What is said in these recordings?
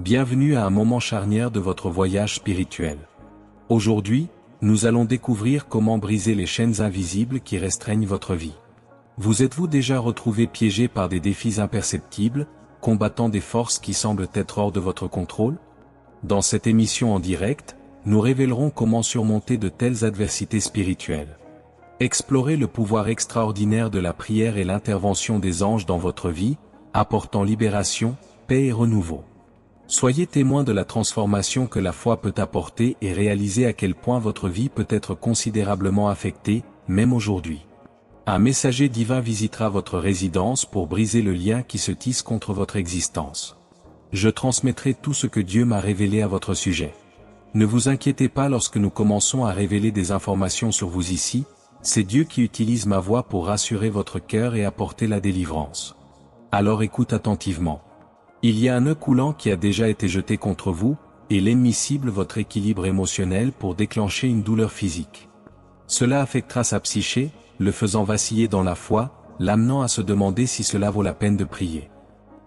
Bienvenue à un moment charnière de votre voyage spirituel. Aujourd'hui, nous allons découvrir comment briser les chaînes invisibles qui restreignent votre vie. Vous êtes-vous déjà retrouvé piégé par des défis imperceptibles, combattant des forces qui semblent être hors de votre contrôle? Dans cette émission en direct, nous révélerons comment surmonter de telles adversités spirituelles. Explorez le pouvoir extraordinaire de la prière et l'intervention des anges dans votre vie, apportant libération, paix et renouveau. Soyez témoin de la transformation que la foi peut apporter et réalisez à quel point votre vie peut être considérablement affectée, même aujourd'hui. Un messager divin visitera votre résidence pour briser le lien qui se tisse contre votre existence. Je transmettrai tout ce que Dieu m'a révélé à votre sujet. Ne vous inquiétez pas lorsque nous commençons à révéler des informations sur vous ici, c'est Dieu qui utilise ma voix pour rassurer votre cœur et apporter la délivrance. Alors écoute attentivement. Il y a un nœud coulant qui a déjà été jeté contre vous, et l'ennemi cible votre équilibre émotionnel pour déclencher une douleur physique. Cela affectera sa psyché, le faisant vaciller dans la foi, l'amenant à se demander si cela vaut la peine de prier.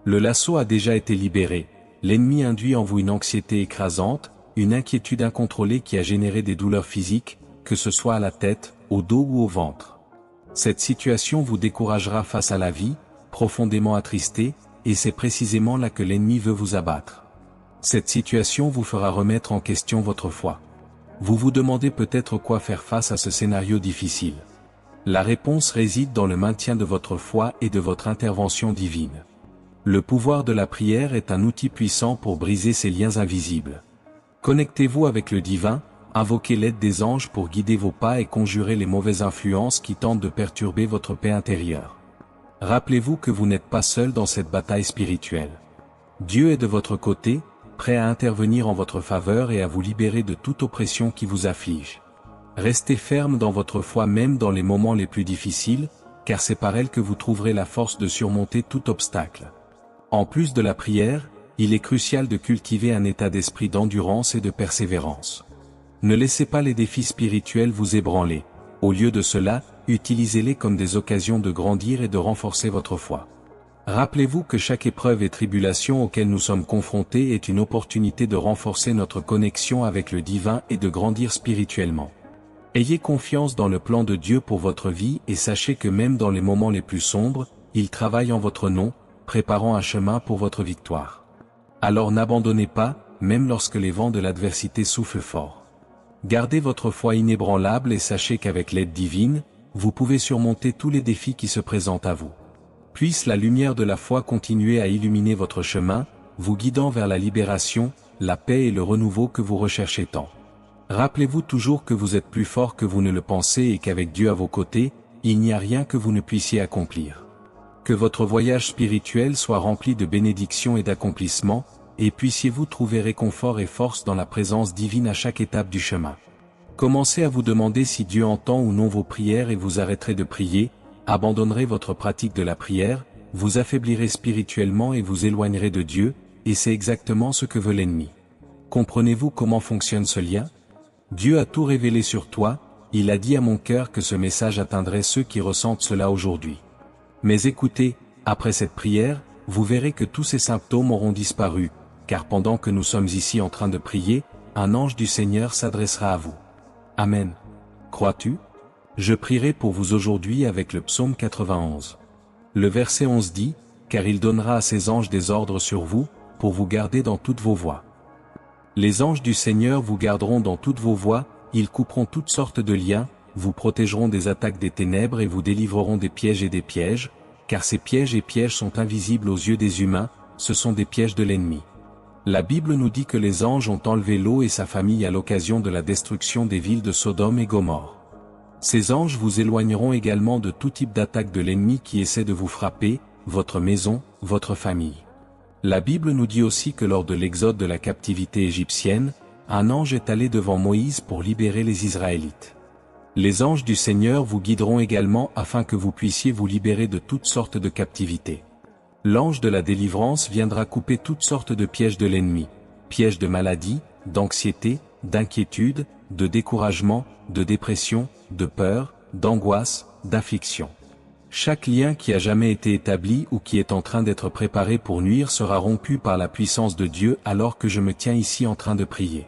Le lasso a déjà été libéré, l'ennemi induit en vous une anxiété écrasante, une inquiétude incontrôlée qui a généré des douleurs physiques, que ce soit à la tête, au dos ou au ventre. Cette situation vous découragera face à la vie, profondément attristé, et c'est précisément là que l'ennemi veut vous abattre. Cette situation vous fera remettre en question votre foi. Vous vous demandez peut-être quoi faire face à ce scénario difficile. La réponse réside dans le maintien de votre foi et de votre intervention divine. Le pouvoir de la prière est un outil puissant pour briser ces liens invisibles. Connectez-vous avec le divin, invoquez l'aide des anges pour guider vos pas et conjurer les mauvaises influences qui tentent de perturber votre paix intérieure. Rappelez-vous que vous n'êtes pas seul dans cette bataille spirituelle. Dieu est de votre côté, prêt à intervenir en votre faveur et à vous libérer de toute oppression qui vous afflige. Restez ferme dans votre foi même dans les moments les plus difficiles, car c'est par elle que vous trouverez la force de surmonter tout obstacle. En plus de la prière, il est crucial de cultiver un état d'esprit d'endurance et de persévérance. Ne laissez pas les défis spirituels vous ébranler. Au lieu de cela, utilisez-les comme des occasions de grandir et de renforcer votre foi. Rappelez-vous que chaque épreuve et tribulation auxquelles nous sommes confrontés est une opportunité de renforcer notre connexion avec le divin et de grandir spirituellement. Ayez confiance dans le plan de Dieu pour votre vie et sachez que même dans les moments les plus sombres, il travaille en votre nom, préparant un chemin pour votre victoire. Alors n'abandonnez pas, même lorsque les vents de l'adversité soufflent fort. Gardez votre foi inébranlable et sachez qu'avec l'aide divine, vous pouvez surmonter tous les défis qui se présentent à vous. Puisse la lumière de la foi continuer à illuminer votre chemin, vous guidant vers la libération, la paix et le renouveau que vous recherchez tant. Rappelez-vous toujours que vous êtes plus fort que vous ne le pensez et qu'avec Dieu à vos côtés, il n'y a rien que vous ne puissiez accomplir. Que votre voyage spirituel soit rempli de bénédictions et d'accomplissements, et puissiez-vous trouver réconfort et force dans la présence divine à chaque étape du chemin. Commencez à vous demander si Dieu entend ou non vos prières et vous arrêterez de prier, abandonnerez votre pratique de la prière, vous affaiblirez spirituellement et vous éloignerez de Dieu, et c'est exactement ce que veut l'ennemi. Comprenez-vous comment fonctionne ce lien? Dieu a tout révélé sur toi, il a dit à mon cœur que ce message atteindrait ceux qui ressentent cela aujourd'hui. Mais écoutez, après cette prière, vous verrez que tous ces symptômes auront disparu, car pendant que nous sommes ici en train de prier, un ange du Seigneur s'adressera à vous. Amen. Crois-tu? Je prierai pour vous aujourd'hui avec le psaume 91. Le verset 11 dit, « Car il donnera à ses anges des ordres sur vous, pour vous garder dans toutes vos voies. » Les anges du Seigneur vous garderont dans toutes vos voies, ils couperont toutes sortes de liens, vous protégeront des attaques des ténèbres et vous délivreront des pièges, car ces pièges et pièges sont invisibles aux yeux des humains, ce sont des pièges de l'ennemi. La Bible nous dit que les anges ont enlevé Lot et sa famille à l'occasion de la destruction des villes de Sodome et Gomorrhe. Ces anges vous éloigneront également de tout type d'attaque de l'ennemi qui essaie de vous frapper, votre maison, votre famille. La Bible nous dit aussi que lors de l'exode de la captivité égyptienne, un ange est allé devant Moïse pour libérer les Israélites. Les anges du Seigneur vous guideront également afin que vous puissiez vous libérer de toutes sortes de captivités. L'ange de la délivrance viendra couper toutes sortes de pièges de l'ennemi, pièges de maladie, d'anxiété, d'inquiétude, de découragement, de dépression, de peur, d'angoisse, d'affliction. Chaque lien qui a jamais été établi ou qui est en train d'être préparé pour nuire sera rompu par la puissance de Dieu alors que je me tiens ici en train de prier.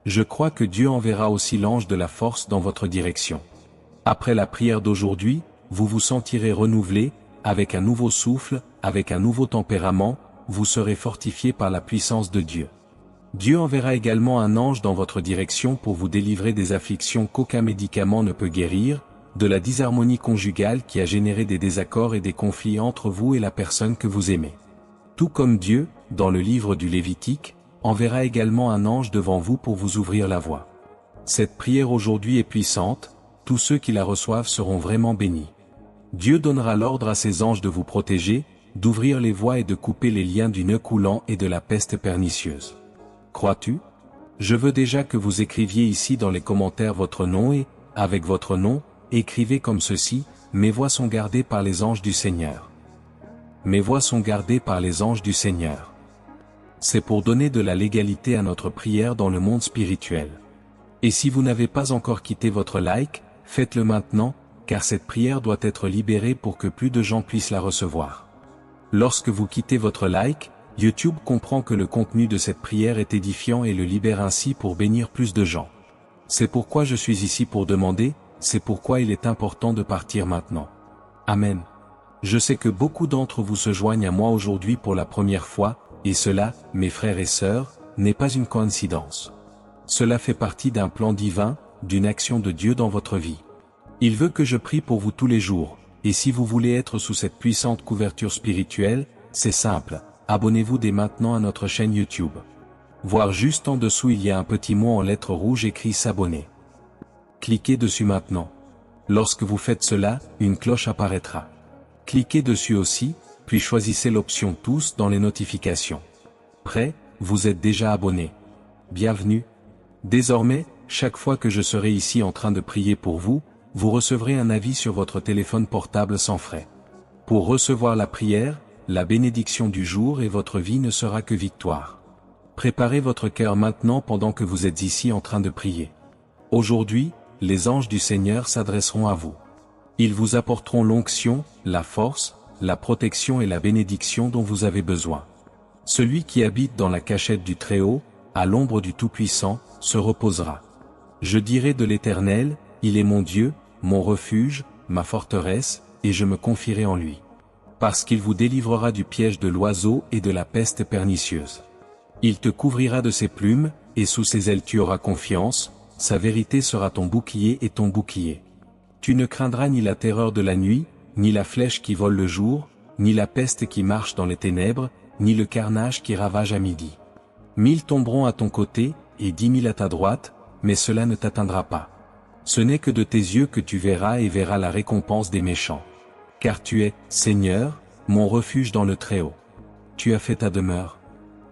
Je crois que Dieu enverra aussi l'ange de la force dans votre direction. Après la prière d'aujourd'hui, vous vous sentirez renouvelé, avec un nouveau souffle, avec un nouveau tempérament, vous serez fortifié par la puissance de Dieu. Dieu enverra également un ange dans votre direction pour vous délivrer des afflictions qu'aucun médicament ne peut guérir, de la disharmonie conjugale qui a généré des désaccords et des conflits entre vous et la personne que vous aimez. Tout comme Dieu, dans le livre du Lévitique, enverra également un ange devant vous pour vous ouvrir la voie. Cette prière aujourd'hui est puissante, tous ceux qui la reçoivent seront vraiment bénis. Dieu donnera l'ordre à ses anges de vous protéger, d'ouvrir les voies et de couper les liens du nœud coulant et de la peste pernicieuse. Crois-tu? Je veux déjà que vous écriviez ici dans les commentaires votre nom et, avec votre nom, écrivez comme ceci, mes voies sont gardées par les anges du Seigneur. Mes voies sont gardées par les anges du Seigneur. C'est pour donner de la légalité à notre prière dans le monde spirituel. Et si vous n'avez pas encore quitté votre like, faites-le maintenant, car cette prière doit être libérée pour que plus de gens puissent la recevoir. Lorsque vous quittez votre like, YouTube comprend que le contenu de cette prière est édifiant et le libère ainsi pour bénir plus de gens. C'est pourquoi je suis ici pour demander, c'est pourquoi il est important de partir maintenant. Amen. Je sais que beaucoup d'entre vous se joignent à moi aujourd'hui pour la première fois, et cela, mes frères et sœurs, n'est pas une coïncidence. Cela fait partie d'un plan divin, d'une action de Dieu dans votre vie. Il veut que je prie pour vous tous les jours, et si vous voulez être sous cette puissante couverture spirituelle, c'est simple, abonnez-vous dès maintenant à notre chaîne YouTube. Voir juste en dessous il y a un petit mot en lettres rouges écrit s'abonner. Cliquez dessus maintenant. Lorsque vous faites cela, une cloche apparaîtra. Cliquez dessus aussi, puis choisissez l'option tous dans les notifications. Prêt, vous êtes déjà abonné. Bienvenue. Désormais, chaque fois que je serai ici en train de prier pour vous, vous recevrez un avis sur votre téléphone portable sans frais. Pour recevoir la prière, la bénédiction du jour et votre vie ne sera que victoire. Préparez votre cœur maintenant pendant que vous êtes ici en train de prier. Aujourd'hui, les anges du Seigneur s'adresseront à vous. Ils vous apporteront l'onction, la force, la protection et la bénédiction dont vous avez besoin. Celui qui habite dans la cachette du Très-Haut, à l'ombre du Tout-Puissant, se reposera. Je dirai de l'Éternel, il est mon Dieu, mon refuge, ma forteresse, et je me confierai en lui. Parce qu'il vous délivrera du piège de l'oiseau et de la peste pernicieuse. Il te couvrira de ses plumes, et sous ses ailes tu auras confiance, sa vérité sera ton bouclier et ton bouclier. Tu ne craindras ni la terreur de la nuit, ni la flèche qui vole le jour, ni la peste qui marche dans les ténèbres, ni le carnage qui ravage à midi. 1000 tomberont à ton côté, et 10 000 à ta droite, mais cela ne t'atteindra pas. Ce n'est que de tes yeux que tu verras et verras la récompense des méchants. Car tu es, Seigneur, mon refuge dans le Très-Haut. Tu as fait ta demeure.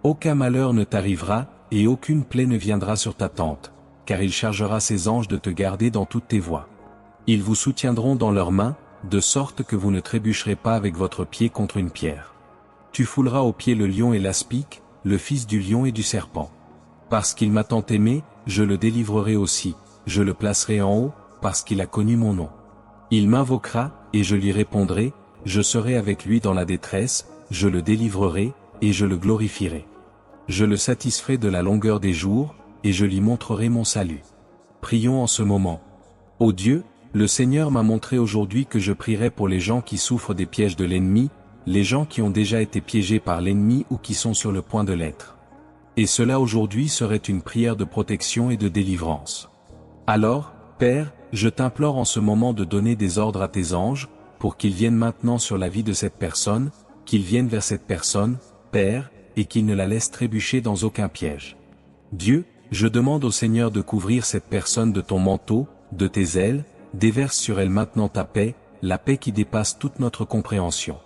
Aucun malheur ne t'arrivera, et aucune plaie ne viendra sur ta tente, car il chargera ses anges de te garder dans toutes tes voies. Ils vous soutiendront dans leurs mains, de sorte que vous ne trébucherez pas avec votre pied contre une pierre. Tu fouleras aux pieds le lion et l'aspic, le fils du lion et du serpent. Parce qu'il m'a tant aimé, je le délivrerai aussi, je le placerai en haut, parce qu'il a connu mon nom. Il m'invoquera, et je lui répondrai, je serai avec lui dans la détresse, je le délivrerai, et je le glorifierai. Je le satisferai de la longueur des jours, et je lui montrerai mon salut. Prions en ce moment. Ô Dieu, le Seigneur m'a montré aujourd'hui que je prierai pour les gens qui souffrent des pièges de l'ennemi, les gens qui ont déjà été piégés par l'ennemi ou qui sont sur le point de l'être. Et cela aujourd'hui serait une prière de protection et de délivrance. Alors, Père, je t'implore en ce moment de donner des ordres à tes anges, pour qu'ils viennent maintenant sur la vie de cette personne, qu'ils viennent vers cette personne, Père, et qu'ils ne la laissent trébucher dans aucun piège. Dieu, je demande au Seigneur de couvrir cette personne de ton manteau, de tes ailes, déverse sur elle maintenant ta paix, la paix qui dépasse toute notre compréhension.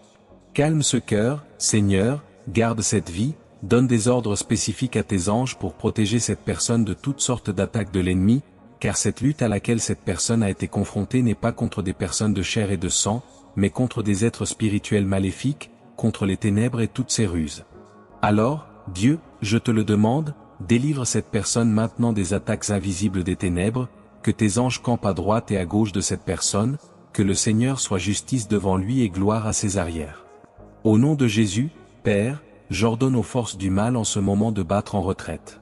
Calme ce cœur, Seigneur, garde cette vie, donne des ordres spécifiques à tes anges pour protéger cette personne de toutes sortes d'attaques de l'ennemi, car cette lutte à laquelle cette personne a été confrontée n'est pas contre des personnes de chair et de sang, mais contre des êtres spirituels maléfiques, contre les ténèbres et toutes ses ruses. Alors, Dieu, je te le demande, délivre cette personne maintenant des attaques invisibles des ténèbres, que tes anges campent à droite et à gauche de cette personne, que le Seigneur soit justice devant lui et gloire à ses arrières. Au nom de Jésus, Père, j'ordonne aux forces du mal en ce moment de battre en retraite.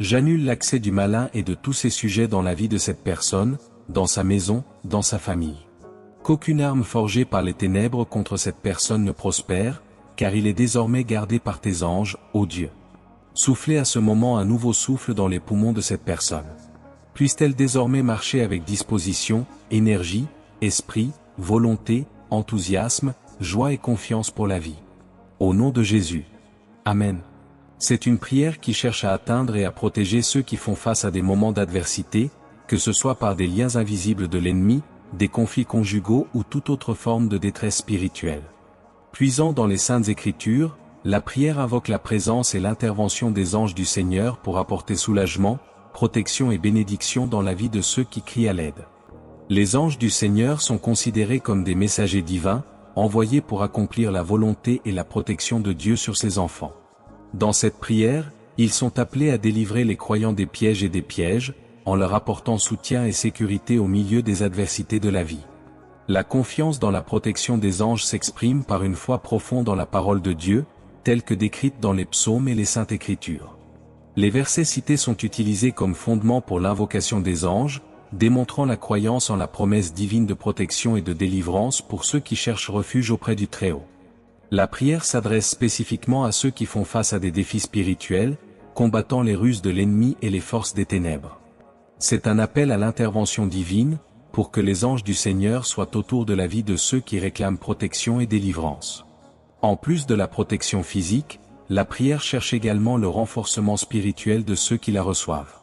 J'annule l'accès du malin et de tous ses sujets dans la vie de cette personne, dans sa maison, dans sa famille. Qu'aucune arme forgée par les ténèbres contre cette personne ne prospère, car il est désormais gardé par tes anges, ô Dieu. Soufflez à ce moment un nouveau souffle dans les poumons de cette personne. Puisse-t-elle désormais marcher avec disposition, énergie, esprit, volonté, enthousiasme, joie et confiance pour la vie. Au nom de Jésus. Amen. C'est une prière qui cherche à atteindre et à protéger ceux qui font face à des moments d'adversité, que ce soit par des liens invisibles de l'ennemi, des conflits conjugaux ou toute autre forme de détresse spirituelle. Puisant dans les Saintes Écritures, la prière invoque la présence et l'intervention des anges du Seigneur pour apporter soulagement, protection et bénédiction dans la vie de ceux qui crient à l'aide. Les anges du Seigneur sont considérés comme des messagers divins, envoyés pour accomplir la volonté et la protection de Dieu sur ses enfants. Dans cette prière, ils sont appelés à délivrer les croyants des pièges et des pièges, en leur apportant soutien et sécurité au milieu des adversités de la vie. La confiance dans la protection des anges s'exprime par une foi profonde dans la parole de Dieu, telle que décrite dans les psaumes et les Saintes Écritures. Les versets cités sont utilisés comme fondement pour l'invocation des anges, démontrant la croyance en la promesse divine de protection et de délivrance pour ceux qui cherchent refuge auprès du Très-Haut. La prière s'adresse spécifiquement à ceux qui font face à des défis spirituels, combattant les ruses de l'ennemi et les forces des ténèbres. C'est un appel à l'intervention divine, pour que les anges du Seigneur soient autour de la vie de ceux qui réclament protection et délivrance. En plus de la protection physique, la prière cherche également le renforcement spirituel de ceux qui la reçoivent.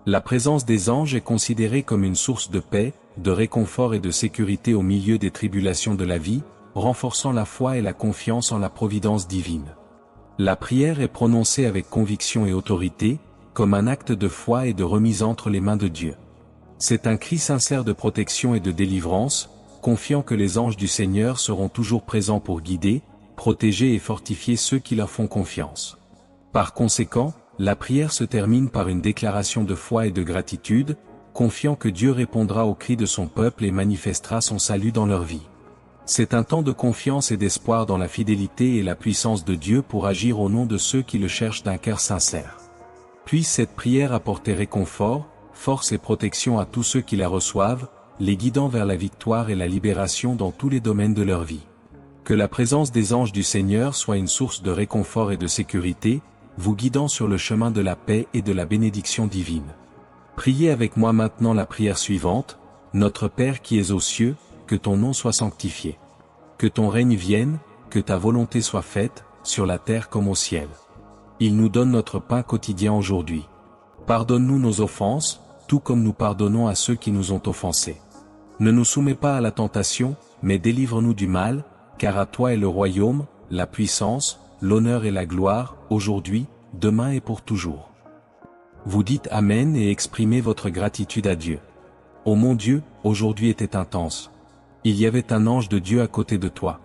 La présence des anges est considérée comme une source de paix, de réconfort et de sécurité au milieu des tribulations de la vie, renforçant la foi et la confiance en la providence divine. La prière est prononcée avec conviction et autorité, comme un acte de foi et de remise entre les mains de Dieu. C'est un cri sincère de protection et de délivrance, confiant que les anges du Seigneur seront toujours présents pour guider, protéger et fortifier ceux qui leur font confiance. Par conséquent, la prière se termine par une déclaration de foi et de gratitude, confiant que Dieu répondra aux cris de son peuple et manifestera son salut dans leur vie. C'est un temps de confiance et d'espoir dans la fidélité et la puissance de Dieu pour agir au nom de ceux qui le cherchent d'un cœur sincère. Puisse cette prière apporter réconfort, force et protection à tous ceux qui la reçoivent, les guidant vers la victoire et la libération dans tous les domaines de leur vie. Que la présence des anges du Seigneur soit une source de réconfort et de sécurité, vous guidant sur le chemin de la paix et de la bénédiction divine. Priez avec moi maintenant la prière suivante. Notre Père qui es aux cieux, que ton nom soit sanctifié. Que ton règne vienne, que ta volonté soit faite, sur la terre comme au ciel. Il nous donne notre pain quotidien aujourd'hui. Pardonne-nous nos offenses, tout comme nous pardonnons à ceux qui nous ont offensés. Ne nous soumets pas à la tentation, mais délivre-nous du mal, car à toi est le royaume, la puissance, l'honneur et la gloire, aujourd'hui, demain et pour toujours. Vous dites Amen et exprimez votre gratitude à Dieu. Oh mon Dieu, aujourd'hui était intense. Il y avait un ange de Dieu à côté de toi.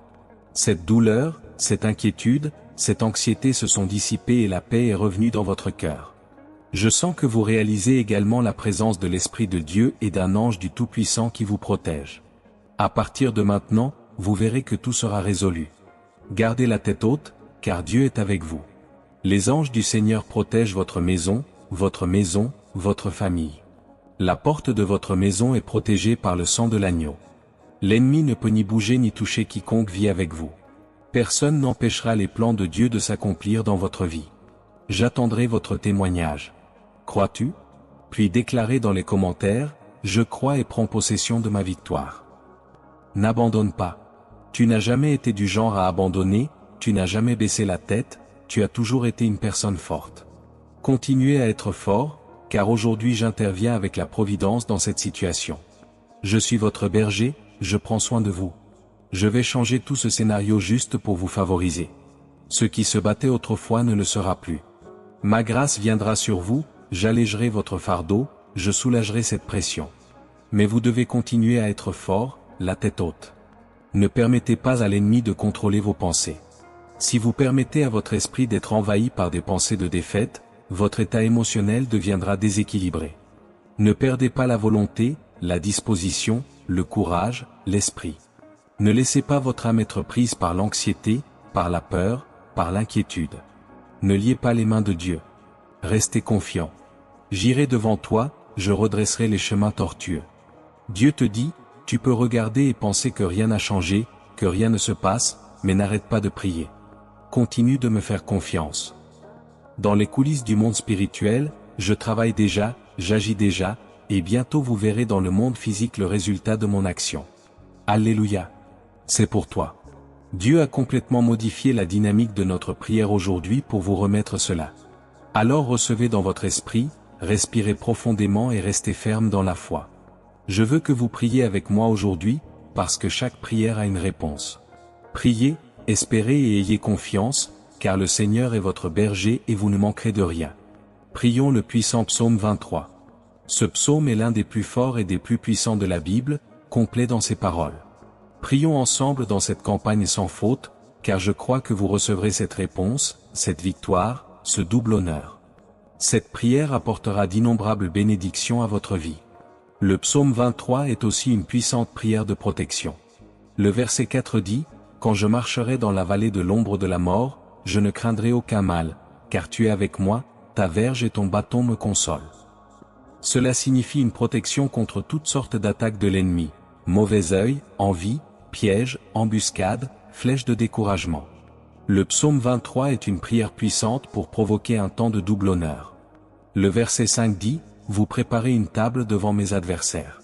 Cette douleur, cette inquiétude, cette anxiété se sont dissipées et la paix est revenue dans votre cœur. Je sens que vous réalisez également la présence de l'Esprit de Dieu et d'un ange du Tout-Puissant qui vous protège. À partir de maintenant, vous verrez que tout sera résolu. Gardez la tête haute, car Dieu est avec vous. Les anges du Seigneur protègent votre maison, votre famille. La porte de votre maison est protégée par le sang de l'agneau. L'ennemi ne peut ni bouger ni toucher quiconque vit avec vous. Personne n'empêchera les plans de Dieu de s'accomplir dans votre vie. J'attendrai votre témoignage. Crois-tu? Puis déclarez dans les commentaires, je crois et prends possession de ma victoire. N'abandonne pas. Tu n'as jamais été du genre à abandonner, tu n'as jamais baissé la tête, tu as toujours été une personne forte. Continuez à être fort, car aujourd'hui j'interviens avec la providence dans cette situation. Je suis votre berger, je prends soin de vous. Je vais changer tout ce scénario juste pour vous favoriser. Ce qui se battait autrefois ne le sera plus. Ma grâce viendra sur vous, j'allégerai votre fardeau, je soulagerai cette pression. Mais vous devez continuer à être fort, la tête haute. Ne permettez pas à l'ennemi de contrôler vos pensées. Si vous permettez à votre esprit d'être envahi par des pensées de défaite, votre état émotionnel deviendra déséquilibré. Ne perdez pas la volonté, la disposition, le courage, l'esprit. Ne laissez pas votre âme être prise par l'anxiété, par la peur, par l'inquiétude. Ne liez pas les mains de Dieu. Restez confiant. J'irai devant toi, je redresserai les chemins tortueux. Dieu te dit, tu peux regarder et penser que rien n'a changé, que rien ne se passe, mais n'arrête pas de prier. Continue de me faire confiance. Dans les coulisses du monde spirituel, je travaille déjà, j'agis déjà, et bientôt vous verrez dans le monde physique le résultat de mon action. Alléluia. C'est pour toi. Dieu a complètement modifié la dynamique de notre prière aujourd'hui pour vous remettre cela. Alors recevez dans votre esprit, respirez profondément et restez ferme dans la foi. Je veux que vous priez avec moi aujourd'hui, parce que chaque prière a une réponse. Priez, espérez et ayez confiance, car le Seigneur est votre berger et vous ne manquerez de rien. Prions le puissant psaume 23. Ce psaume est l'un des plus forts et des plus puissants de la Bible, complet dans ses paroles. Prions ensemble dans cette campagne sans faute, car je crois que vous recevrez cette réponse, cette victoire, ce double honneur. Cette prière apportera d'innombrables bénédictions à votre vie. Le psaume 23 est aussi une puissante prière de protection. Le verset 4 dit, « Quand je marcherai dans la vallée de l'ombre de la mort, je ne craindrai aucun mal, car tu es avec moi, ta verge et ton bâton me consolent. » Cela signifie une protection contre toutes sortes d'attaques de l'ennemi, mauvais œil, envie, pièges, embuscades, flèches de découragement. Le psaume 23 est une prière puissante pour provoquer un temps de double honneur. Le verset 5 dit, « Vous préparez une table devant mes adversaires. »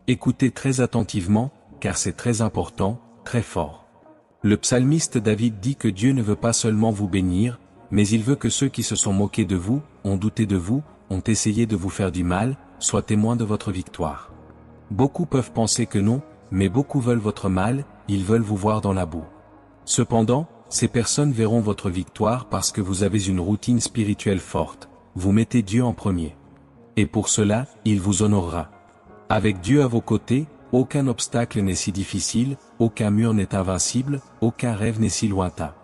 Écoutez très attentivement, car c'est très important, très fort. Le psalmiste David dit que Dieu ne veut pas seulement vous bénir, mais il veut que ceux qui se sont moqués de vous, ont douté de vous, ont essayé de vous faire du mal, soient témoins de votre victoire. Beaucoup peuvent penser que non, mais beaucoup veulent votre mal, ils veulent vous voir dans la boue. Cependant, ces personnes verront votre victoire parce que vous avez une routine spirituelle forte, vous mettez Dieu en premier. Et pour cela, il vous honorera. Avec Dieu à vos côtés, aucun obstacle n'est si difficile, aucun mur n'est invincible, aucun rêve n'est si lointain.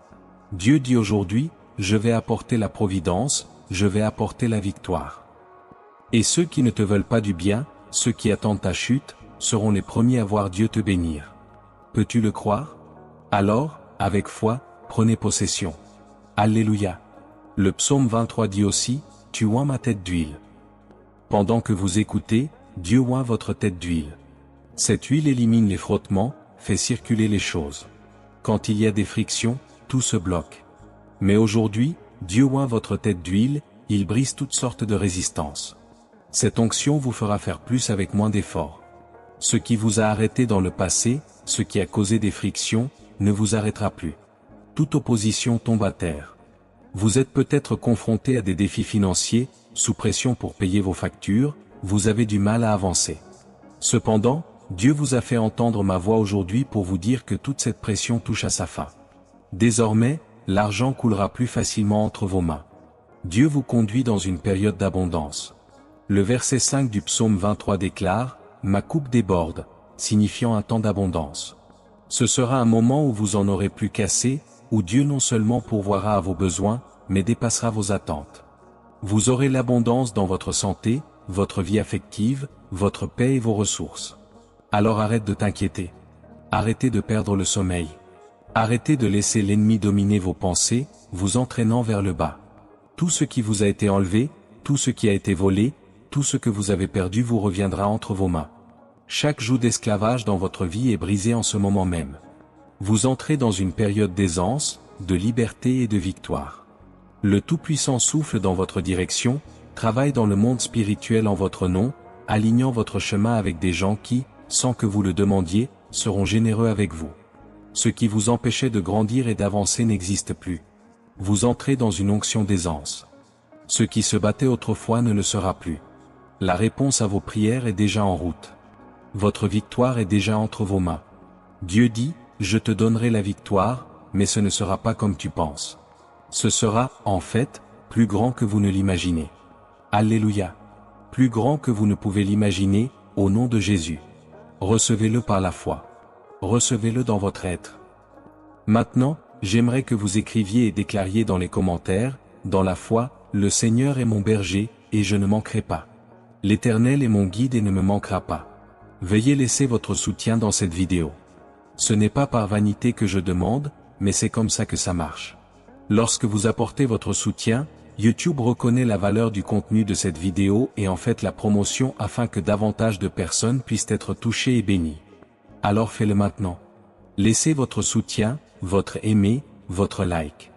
Dieu dit aujourd'hui, je vais apporter la providence, je vais apporter la victoire. Et ceux qui ne te veulent pas du bien, ceux qui attendent ta chute, seront les premiers à voir Dieu te bénir. Peux-tu le croire? Alors, avec foi, prenez possession. Alléluia. Le psaume 23 dit aussi, « Tu oins ma tête d'huile. » Pendant que vous écoutez, Dieu oint votre tête d'huile. Cette huile élimine les frottements, fait circuler les choses. Quand il y a des frictions, tout se bloque. Mais aujourd'hui, Dieu oint votre tête d'huile, il brise toutes sortes de résistances. Cette onction vous fera faire plus avec moins d'efforts. Ce qui vous a arrêté dans le passé, ce qui a causé des frictions, ne vous arrêtera plus. Toute opposition tombe à terre. Vous êtes peut-être confronté à des défis financiers, sous pression pour payer vos factures, vous avez du mal à avancer. Cependant, Dieu vous a fait entendre ma voix aujourd'hui pour vous dire que toute cette pression touche à sa fin. Désormais, l'argent coulera plus facilement entre vos mains. Dieu vous conduit dans une période d'abondance. Le verset 5 du psaume 23 déclare, « Ma coupe déborde », signifiant un temps d'abondance. Ce sera un moment où vous en aurez plus qu'assez, où Dieu non seulement pourvoira à vos besoins, mais dépassera vos attentes. Vous aurez l'abondance dans votre santé, votre vie affective, votre paix et vos ressources. Alors arrête de t'inquiéter. Arrêtez de perdre le sommeil. Arrêtez de laisser l'ennemi dominer vos pensées, vous entraînant vers le bas. Tout ce qui vous a été enlevé, tout ce qui a été volé, tout ce que vous avez perdu vous reviendra entre vos mains. Chaque joug d'esclavage dans votre vie est brisé en ce moment même. Vous entrez dans une période d'aisance, de liberté et de victoire. Le Tout-Puissant souffle dans votre direction, travaille dans le monde spirituel en votre nom, alignant votre chemin avec des gens qui, sans que vous le demandiez, seront généreux avec vous. Ce qui vous empêchait de grandir et d'avancer n'existe plus. Vous entrez dans une onction d'aisance. Ce qui se battait autrefois ne le sera plus. La réponse à vos prières est déjà en route. Votre victoire est déjà entre vos mains. Dieu dit, « Je te donnerai la victoire, mais ce ne sera pas comme tu penses. Ce sera, en fait, plus grand que vous ne l'imaginez. » Alléluia. Plus grand que vous ne pouvez l'imaginer, au nom de Jésus. Recevez-le par la foi. Recevez-le dans votre être. Maintenant, j'aimerais que vous écriviez et déclariez dans les commentaires, dans la foi, « Le Seigneur est mon berger, et je ne manquerai pas. » L'Éternel est mon guide et ne me manquera pas. Veuillez laisser votre soutien dans cette vidéo. Ce n'est pas par vanité que je demande, mais c'est comme ça que ça marche. Lorsque vous apportez votre soutien, YouTube reconnaît la valeur du contenu de cette vidéo et en fait la promotion afin que davantage de personnes puissent être touchées et bénies. Alors faites-le maintenant. Laissez votre soutien, votre aimé, votre like.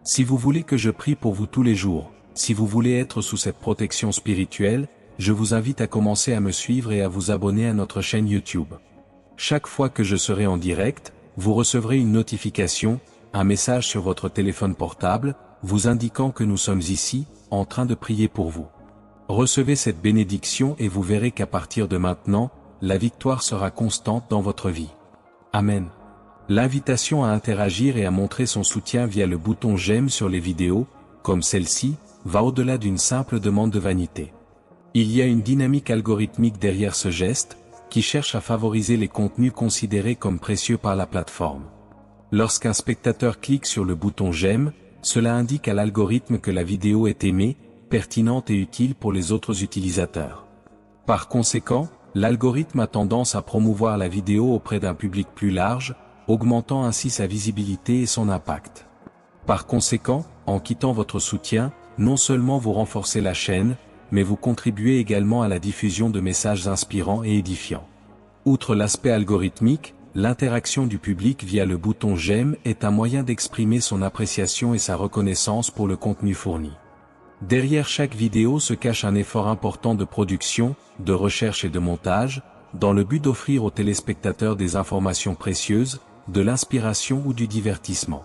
Si vous voulez que je prie pour vous tous les jours, si vous voulez être sous cette protection spirituelle, je vous invite à commencer à me suivre et à vous abonner à notre chaîne YouTube. Chaque fois que je serai en direct, vous recevrez une notification, un message sur votre téléphone portable, vous indiquant que nous sommes ici, en train de prier pour vous. Recevez cette bénédiction et vous verrez qu'à partir de maintenant, la victoire sera constante dans votre vie. Amen. L'invitation à interagir et à montrer son soutien via le bouton j'aime sur les vidéos, comme celle-ci, va au-delà d'une simple demande de vanité. Il y a une dynamique algorithmique derrière ce geste, qui cherche à favoriser les contenus considérés comme précieux par la plateforme. Lorsqu'un spectateur clique sur le bouton j'aime, cela indique à l'algorithme que la vidéo est aimée, pertinente et utile pour les autres utilisateurs. Par conséquent, l'algorithme a tendance à promouvoir la vidéo auprès d'un public plus large, augmentant ainsi sa visibilité et son impact. Par conséquent, en quittant votre soutien, non seulement vous renforcez la chaîne, mais vous contribuez également à la diffusion de messages inspirants et édifiants. Outre l'aspect algorithmique, l'interaction du public via le bouton j'aime est un moyen d'exprimer son appréciation et sa reconnaissance pour le contenu fourni. Derrière chaque vidéo se cache un effort important de production, de recherche et de montage, dans le but d'offrir aux téléspectateurs des informations précieuses, de l'inspiration ou du divertissement.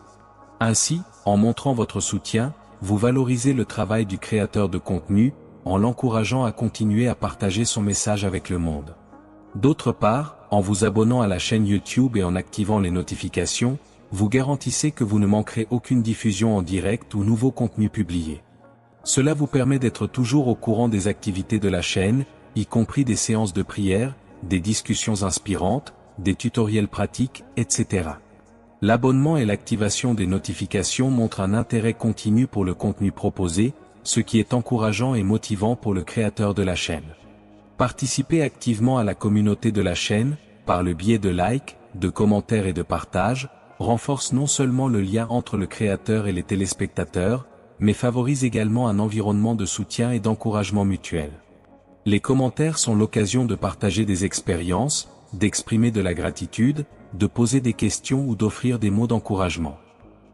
Ainsi, en montrant votre soutien, vous valorisez le travail du créateur de contenu, en l'encourageant à continuer à partager son message avec le monde. D'autre part, en vous abonnant à la chaîne YouTube et en activant les notifications, vous garantissez que vous ne manquerez aucune diffusion en direct ou nouveau contenu publié. Cela vous permet d'être toujours au courant des activités de la chaîne, y compris des séances de prière, des discussions inspirantes, des tutoriels pratiques, etc. L'abonnement et l'activation des notifications montrent un intérêt continu pour le contenu proposé, ce qui est encourageant et motivant pour le créateur de la chaîne. Participez activement à la communauté de la chaîne, par le biais de likes, de commentaires et de partages, renforce non seulement le lien entre le créateur et les téléspectateurs, mais favorise également un environnement de soutien et d'encouragement mutuel. Les commentaires sont l'occasion de partager des expériences, d'exprimer de la gratitude, de poser des questions ou d'offrir des mots d'encouragement.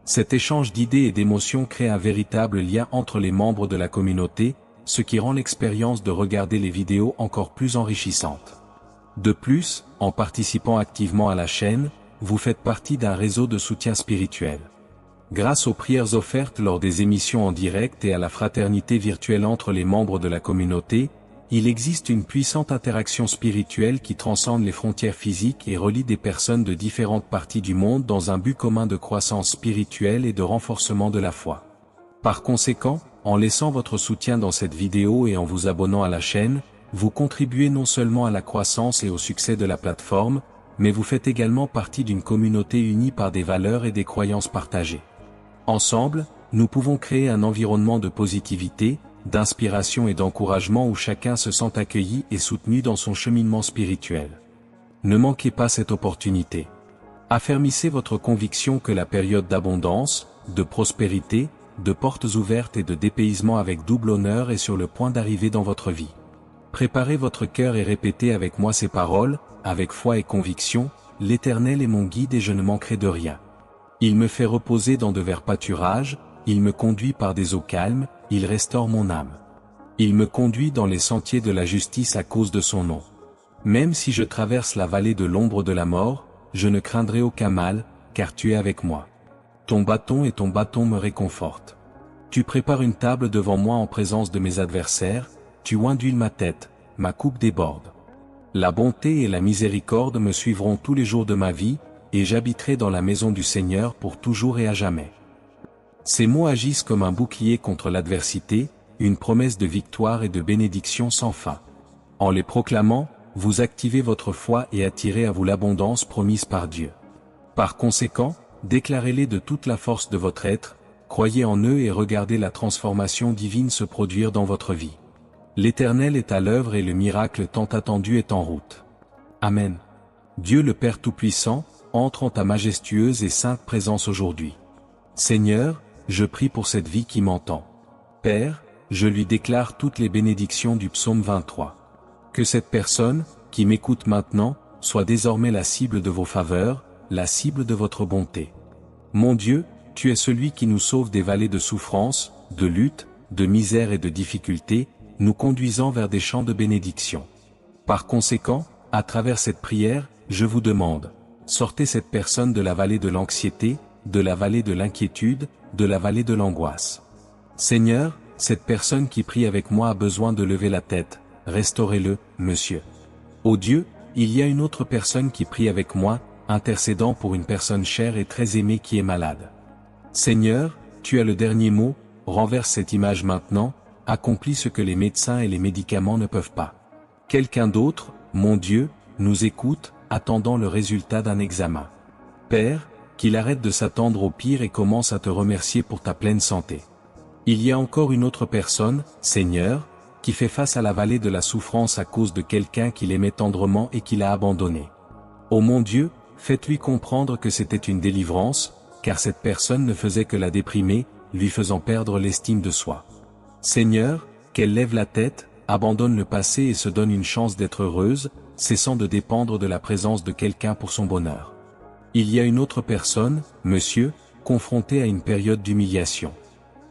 Cet échange d'idées et d'émotions crée un véritable lien entre les membres de la communauté, ce qui rend l'expérience de regarder les vidéos encore plus enrichissante. De plus, en participant activement à la chaîne, vous faites partie d'un réseau de soutien spirituel. Grâce aux prières offertes lors des émissions en direct et à la fraternité virtuelle entre les membres de la communauté, il existe une puissante interaction spirituelle qui transcende les frontières physiques et relie des personnes de différentes parties du monde dans un but commun de croissance spirituelle et de renforcement de la foi. Par conséquent, en laissant votre soutien dans cette vidéo et en vous abonnant à la chaîne, vous contribuez non seulement à la croissance et au succès de la plateforme, mais vous faites également partie d'une communauté unie par des valeurs et des croyances partagées. Ensemble, nous pouvons créer un environnement de positivité, d'inspiration et d'encouragement où chacun se sent accueilli et soutenu dans son cheminement spirituel. Ne manquez pas cette opportunité. Affermissez votre conviction que la période d'abondance, de prospérité, de portes ouvertes et de dépaysement avec double honneur est sur le point d'arriver dans votre vie. Préparez votre cœur et répétez avec moi ces paroles, avec foi et conviction, l'Éternel est mon guide et je ne manquerai de rien. Il me fait reposer dans de verts pâturages, il me conduit par des eaux calmes, il restaure mon âme. Il me conduit dans les sentiers de la justice à cause de son nom. Même si je traverse la vallée de l'ombre de la mort, je ne craindrai aucun mal, car tu es avec moi. Ton bâton et ton bâton me réconfortent. Tu prépares une table devant moi en présence de mes adversaires, tu oins d'huile ma tête, ma coupe déborde. La bonté et la miséricorde me suivront tous les jours de ma vie, et j'habiterai dans la maison du Seigneur pour toujours et à jamais. Ces mots agissent comme un bouclier contre l'adversité, une promesse de victoire et de bénédiction sans fin. En les proclamant, vous activez votre foi et attirez à vous l'abondance promise par Dieu. Par conséquent, déclarez-les de toute la force de votre être, croyez en eux et regardez la transformation divine se produire dans votre vie. L'Éternel est à l'œuvre et le miracle tant attendu est en route. Amen. Dieu le Père Tout-Puissant, entre en ta majestueuse et sainte présence aujourd'hui. Seigneur, je prie pour cette vie qui m'entend. Père, je lui déclare toutes les bénédictions du psaume 23. Que cette personne, qui m'écoute maintenant, soit désormais la cible de vos faveurs, la cible de votre bonté. Mon Dieu, tu es celui qui nous sauve des vallées de souffrance, de lutte, de misère et de difficulté, nous conduisant vers des champs de bénédiction. Par conséquent, à travers cette prière, je vous demande, sortez cette personne de la vallée de l'anxiété, de la vallée de l'inquiétude, de la vallée de l'angoisse. Seigneur, cette personne qui prie avec moi a besoin de lever la tête, restaurez-le, Monsieur. Ô Dieu, il y a une autre personne qui prie avec moi, intercédant pour une personne chère et très aimée qui est malade. Seigneur, tu as le dernier mot, renverse cette image maintenant, accomplis ce que les médecins et les médicaments ne peuvent pas. Quelqu'un d'autre, mon Dieu, nous écoute, attendant le résultat d'un examen. Père, qu'il arrête de s'attendre au pire et commence à te remercier pour ta pleine santé. Il y a encore une autre personne, Seigneur, qui fait face à la vallée de la souffrance à cause de quelqu'un qu'il aimait tendrement et qu'il a abandonné. Ô mon Dieu, faites-lui comprendre que c'était une délivrance, car cette personne ne faisait que la déprimer, lui faisant perdre l'estime de soi. Seigneur, qu'elle lève la tête, abandonne le passé et se donne une chance d'être heureuse, cessant de dépendre de la présence de quelqu'un pour son bonheur. Il y a une autre personne, Monsieur, confrontée à une période d'humiliation.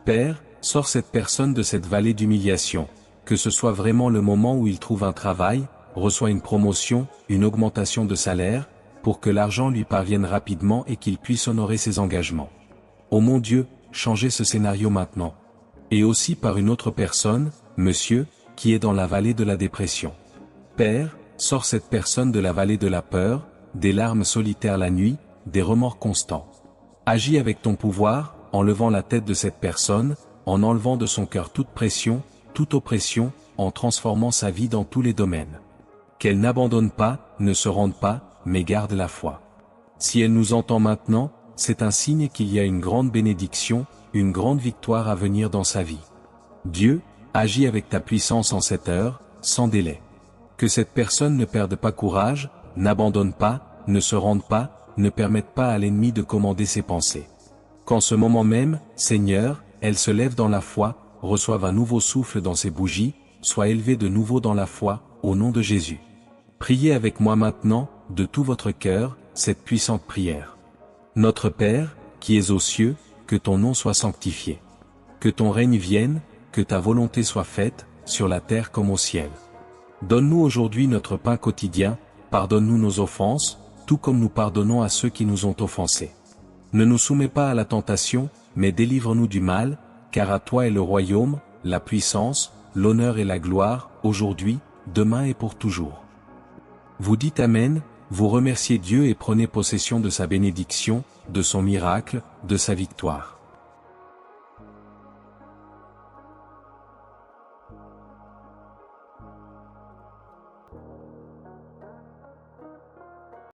Père, sors cette personne de cette vallée d'humiliation, que ce soit vraiment le moment où il trouve un travail, reçoit une promotion, une augmentation de salaire, pour que l'argent lui parvienne rapidement et qu'il puisse honorer ses engagements. Ô mon Dieu, changez ce scénario maintenant. Et aussi par une autre personne, Monsieur, qui est dans la vallée de la dépression. Père, sors cette personne de la vallée de la peur, des larmes solitaires la nuit, des remords constants. Agis avec ton pouvoir, en levant la tête de cette personne, en enlevant de son cœur toute pression, toute oppression, en transformant sa vie dans tous les domaines. Qu'elle n'abandonne pas, ne se rende pas, mais garde la foi. Si elle nous entend maintenant, c'est un signe qu'il y a une grande bénédiction, une grande victoire à venir dans sa vie. Dieu, agis avec ta puissance en cette heure, sans délai. Que cette personne ne perde pas courage, n'abandonne pas, ne se rende pas, ne permette pas à l'ennemi de commander ses pensées. Qu'en ce moment même, Seigneur, elle se lève dans la foi, reçoive un nouveau souffle dans ses bougies, soit élevée de nouveau dans la foi, au nom de Jésus. Priez avec moi maintenant, de tout votre cœur, cette puissante prière. Notre Père, qui es aux cieux, que ton nom soit sanctifié. Que ton règne vienne, que ta volonté soit faite, sur la terre comme au ciel. Donne-nous aujourd'hui notre pain quotidien, pardonne-nous nos offenses, tout comme nous pardonnons à ceux qui nous ont offensés. Ne nous soumets pas à la tentation, mais délivre-nous du mal, car à toi est le royaume, la puissance, l'honneur et la gloire, aujourd'hui, demain et pour toujours. Vous dites Amen, vous remerciez Dieu et prenez possession de sa bénédiction, de son miracle, de sa victoire.